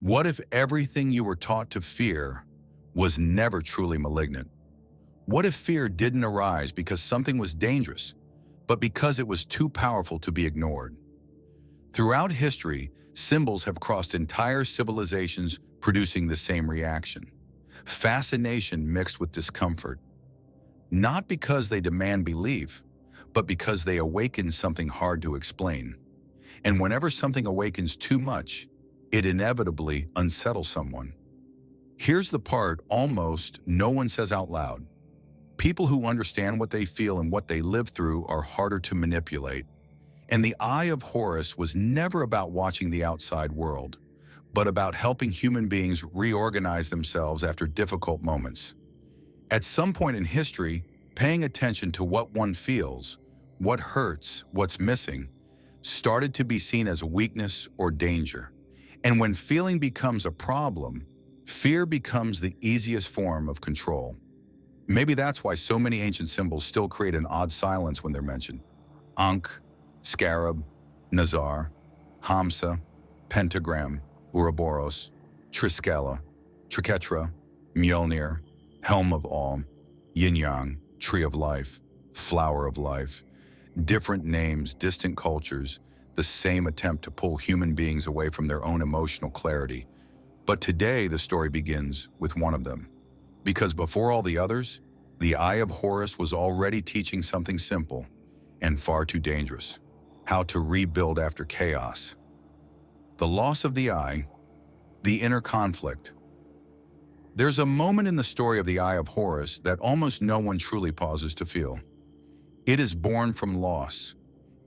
What if everything you were taught to fear was never truly malignant? What if fear didn't arise because something was dangerous, but because it was too powerful to be ignored? Throughout history, symbols have crossed entire civilizations, producing the same reaction: fascination mixed with discomfort. Not because they demand belief, but because they awaken something hard to explain. And whenever something awakens too much, it inevitably unsettles someone. Here's the part almost no one says out loud. People who understand what they feel and what they live through are harder to manipulate. And the Eye of Horus was never about watching the outside world, but about helping human beings reorganize themselves after difficult moments. At some point in history, paying attention to what one feels, what hurts, what's missing, started to be seen as weakness or danger. And when feeling becomes a problem, fear becomes the easiest form of control. Maybe that's why so many ancient symbols still create an odd silence when they're mentioned. Ankh, Scarab, Nazar, Hamsa, Pentagram, Ouroboros, Triskele, Triquetra, Mjölnir, Helm of Awe, Yin Yang, Tree of Life, Flower of Life. Different names, distant cultures, the same attempt to pull human beings away from their own emotional clarity. But today the story begins with one of them. Because before all the others, the Eye of Horus was already teaching something simple and far too dangerous: how to rebuild after chaos. The loss of the eye, the inner conflict. There's a moment in the story of the Eye of Horus that almost no one truly pauses to feel. It is born from loss.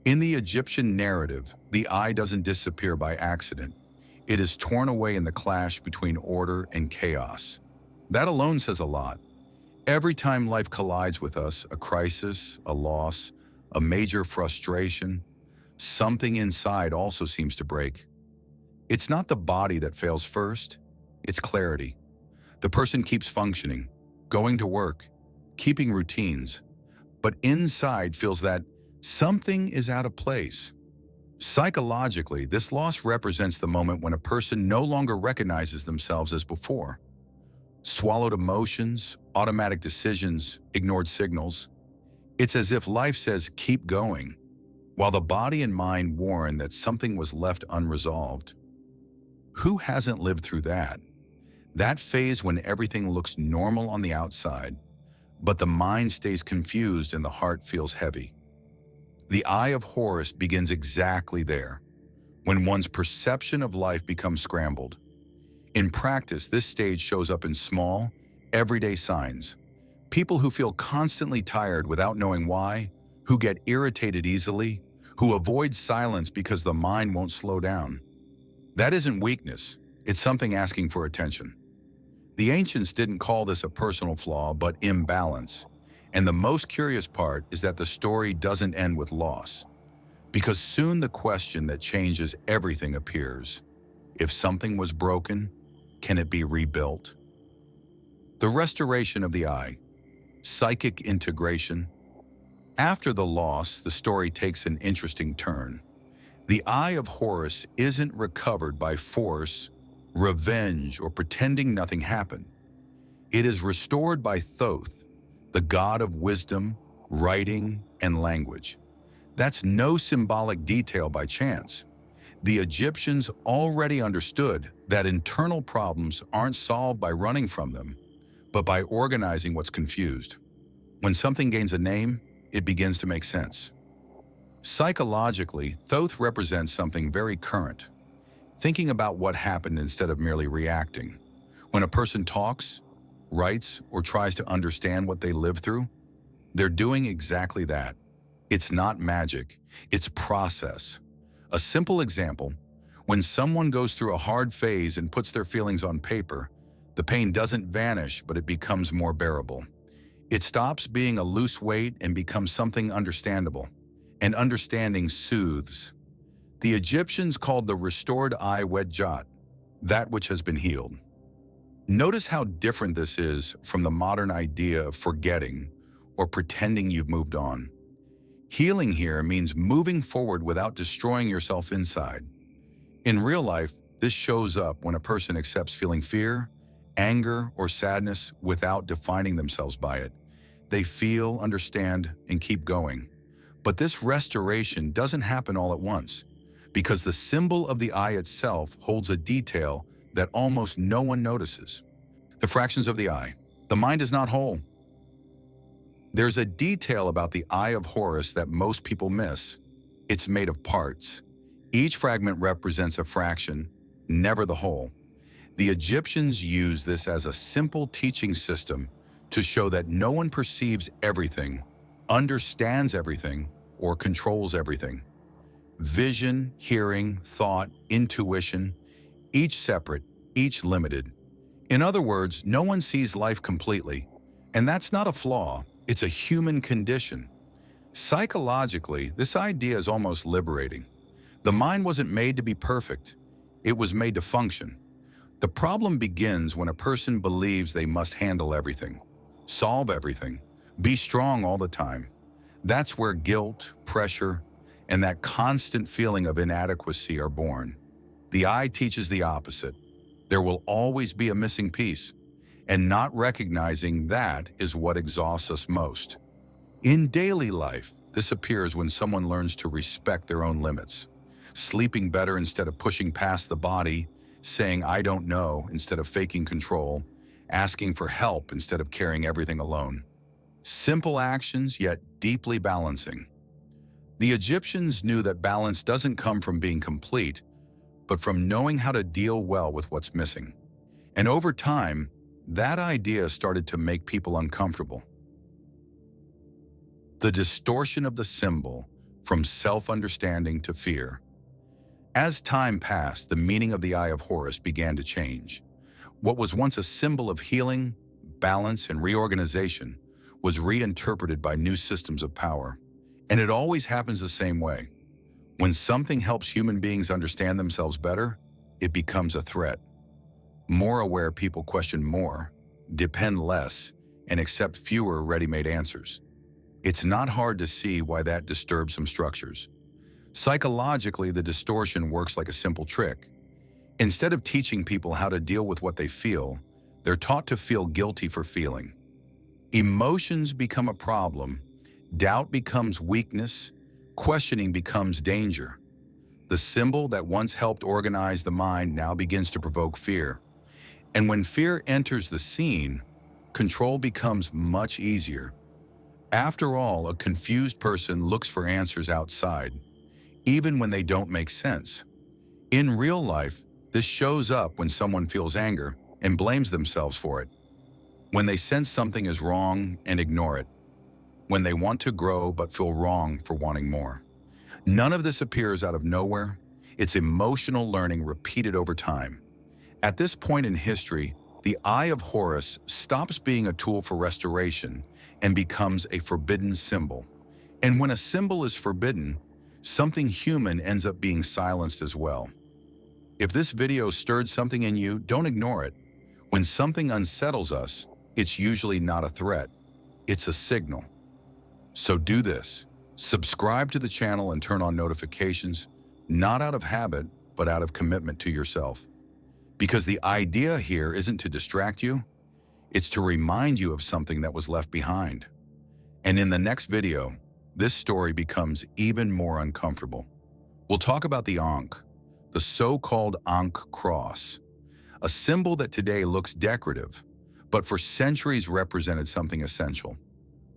In the Egyptian narrative, the eye doesn't disappear by accident. It is torn away in the clash between order and chaos. That alone says a lot. Every time life collides with us, a crisis, a loss, a major frustration, something inside also seems to break. It's not the body that fails first, it's clarity. The person keeps functioning, going to work, keeping routines, but inside feels that something is out of place. Psychologically, this loss represents the moment when a person no longer recognizes themselves as before. Swallowed emotions, automatic decisions, ignored signals. It's as if life says, keep going, while the body and mind warn that something was left unresolved. Who hasn't lived through that? That phase when everything looks normal on the outside, but the mind stays confused and the heart feels heavy. The Eye of Horus begins exactly there, when one's perception of life becomes scrambled. In practice, this stage shows up in small, everyday signs. People who feel constantly tired without knowing why, who get irritated easily, who avoid silence because the mind won't slow down. That isn't weakness, it's something asking for attention. The ancients didn't call this a personal flaw, but imbalance. And the most curious part is that the story doesn't end with loss, because soon the question that changes everything appears. If something was broken, can it be rebuilt? The restoration of the eye, psychic integration. After the loss, the story takes an interesting turn. The Eye of Horus isn't recovered by force, revenge, or pretending nothing happened. It is restored by Thoth, the god of wisdom, writing, and language. That's no symbolic detail by chance. The Egyptians already understood that internal problems aren't solved by running from them, but by organizing what's confused. When something gains a name, it begins to make sense. Psychologically, Thoth represents something very current, thinking about what happened instead of merely reacting. When a person talks, writes, or tries to understand what they live through, they're doing exactly that. It's not magic, it's process. A simple example: when someone goes through a hard phase and puts their feelings on paper, the pain doesn't vanish, but it becomes more bearable. It stops being a loose weight and becomes something understandable. And understanding soothes. The Egyptians called the restored eye wet jot, that which has been healed. Notice how different this is from the modern idea of forgetting or pretending you've moved on. Healing here means moving forward without destroying yourself inside. In real life, this shows up when a person accepts feeling fear, anger, or sadness without defining themselves by it. They feel, understand, and keep going. But this restoration doesn't happen all at once, because the symbol of the eye itself holds a detail that almost no one notices. The fractions of the eye. The mind is not whole. There's a detail about the Eye of Horus that most people miss. It's made of parts. Each fragment represents a fraction, never the whole. The Egyptians used this as a simple teaching system to show that no one perceives everything, understands everything, or controls everything. Vision, hearing, thought, intuition, each separate, each limited. In other words, no one sees life completely, and that's not a flaw, it's a human condition. Psychologically, this idea is almost liberating. The mind wasn't made to be perfect, it was made to function. The problem begins when a person believes they must handle everything, solve everything, be strong all the time. That's where guilt, pressure, and that constant feeling of inadequacy are born. The eye teaches the opposite. There will always be a missing piece, and not recognizing that is what exhausts us most. In daily life, this appears when someone learns to respect their own limits, sleeping better instead of pushing past the body, saying "I don't know" instead of faking control, asking for help instead of carrying everything alone. Simple actions, yet deeply balancing. The Egyptians knew that balance doesn't come from being complete, but from knowing how to deal well with what's missing. And over time, that idea started to make people uncomfortable. The distortion of the symbol, from self-understanding to fear. As time passed, the meaning of the Eye of Horus began to change. What was once a symbol of healing, balance, and reorganization was reinterpreted by new systems of power. And it always happens the same way. When something helps human beings understand themselves better, it becomes a threat. More aware people question more, depend less, and accept fewer ready-made answers. It's not hard to see why that disturbs some structures. Psychologically, the distortion works like a simple trick. Instead of teaching people how to deal with what they feel, they're taught to feel guilty for feeling. Emotions become a problem, doubt becomes weakness, questioning becomes danger. The symbol that once helped organize the mind now begins to provoke fear. And when fear enters the scene, control becomes much easier. After all, a confused person looks for answers outside, even when they don't make sense. In real life, this shows up when someone feels anger and blames themselves for it, when they sense something is wrong and ignore it, when they want to grow but feel wrong for wanting more. None of this appears out of nowhere. It's emotional learning repeated over time. At this point in history, the Eye of Horus stops being a tool for restoration and becomes a forbidden symbol. And when a symbol is forbidden, something human ends up being silenced as well. If this video stirred something in you, don't ignore it. When something unsettles us, it's usually not a threat. It's a signal. So do this. Subscribe to the channel and turn on notifications, not out of habit, but out of commitment to yourself. Because the idea here isn't to distract you, it's to remind you of something that was left behind. And in the next video, this story becomes even more uncomfortable. We'll talk about the Ankh, the so-called Ankh cross, a symbol that today looks decorative, but for centuries represented something essential: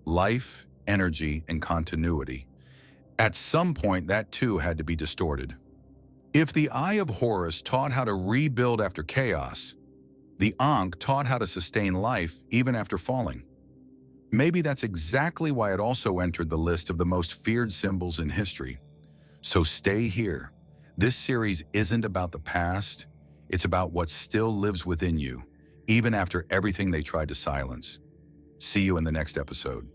life, energy, and continuity. At some point, that too had to be distorted. If the Eye of Horus taught how to rebuild after chaos, the Ankh taught how to sustain life even after falling. Maybe that's exactly why it also entered the list of the most feared symbols in history. So stay here. This series isn't about the past, it's about what still lives within you, even after everything they tried to silence. See you in the next episode.